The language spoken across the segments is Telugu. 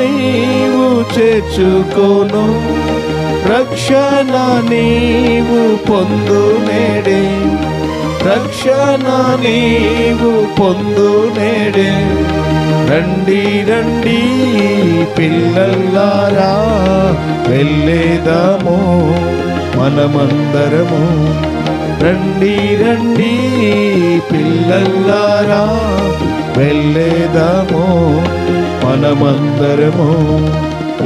నీవు చేర్చుకోను, రక్షణ నీవు పొందు నేడే, రక్షణ నీవు పొందు నేడే. రండి రండి పిల్లలారా, వెళ్ళేదాము మనమందరము. రండి రండి పిల్లలారా, వెళ్ళేదాము మనమందరము.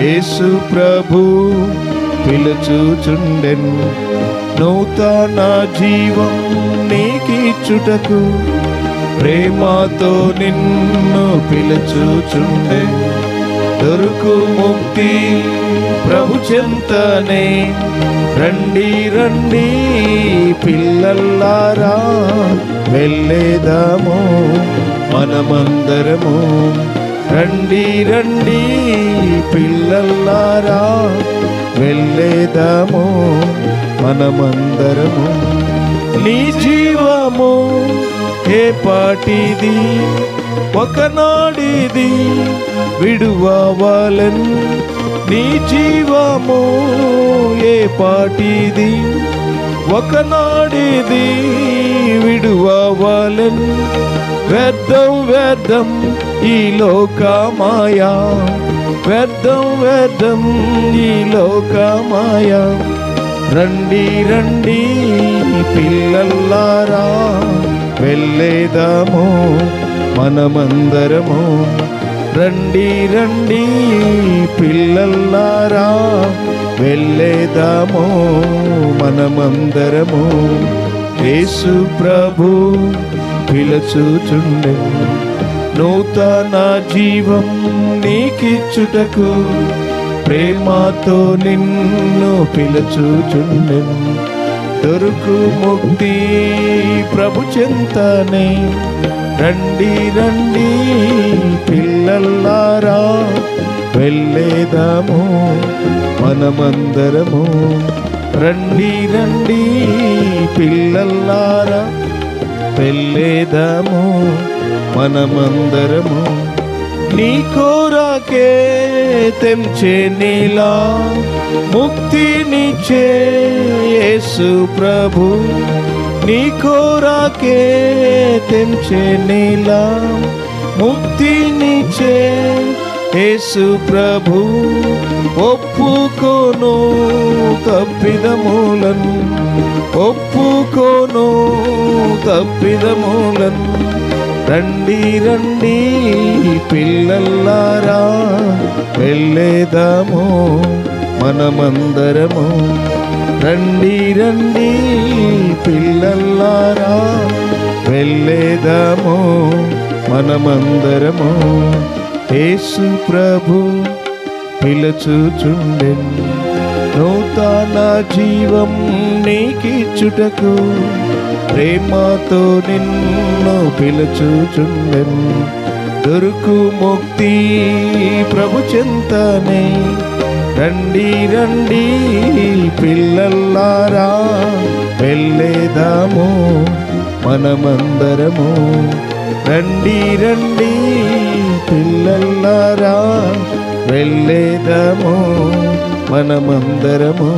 యేసు ప్రభు పిలుచుచుండెను, నూతన జీవం నీకిచ్చుటకు, ప్రేమతో నిన్ను పిలుచుచుండె. దొరుకు ముక్తి ప్రభు చెంతనే. రండి రండి పిల్లలారా, వెళ్ళేదాము మనమందరము. రండి రండి పిల్లలారా, వెళ్ళేదాము మనమందరము. నీ జీవము ఏ పాటిది, ఒకనాడిది విడువవలెన్. నీ జీవము ఏ పాటిది, ఒకనాడిది విడువవలెన్. వ్యర్థం వ్యర్థం ఈ లోకమాయా, వ్యర్థం వ్యర్థం ఈ లోకమాయా. రండి రండి పిల్లలారా, వెళ్ళేదాము మనమందరము. రండి రండి పిల్లలారా, వెళ్ళేదాము మనమందరము. యేసు ప్రభు పిలుచుచుండెను, నూతన జీవం నీకిచ్చుటకు, ప్రేమతో నిన్ను పిలుచుచుండెను. దొరుకు ముక్తి ప్రభు చెంతనే. రండి రండి పిల్లలారా, వెళ్ళేదాము మనమందరము. రండి రండి పిల్లలారా, వెళ్ళేదాము మనమందరము. నీ కోరాకే తెంచే నీలా, ముక్తినిచ్చే యేసు ప్రభు. నీ కోరాకే తెంచే నీలా, ముక్తినిచ్చే యేసు ప్రభు. ఒప్పుకోను తప్పిదములను, ఒప్పుకోను తప్పిదములను. రండి రండి పిల్లలారా, వెళ్ళేదాము మనమందరము. రండి రండి పిల్లలారా, వెళ్ళేదాము మనమందరము. యేసు ప్రభు పిలుచుచుండెను, నూతన జీవం నీకిచ్చుటకు, ప్రేమతో నిన్ను పిలుచుచుండెను. దొరుకు ముక్తి ప్రభు చెంతనే. రండి రండి పిల్లలారా, వెళ్ళేదాము మనమందరము. రండి రండి పిల్లలారా, వెళ్ళేదాము మనమందరము.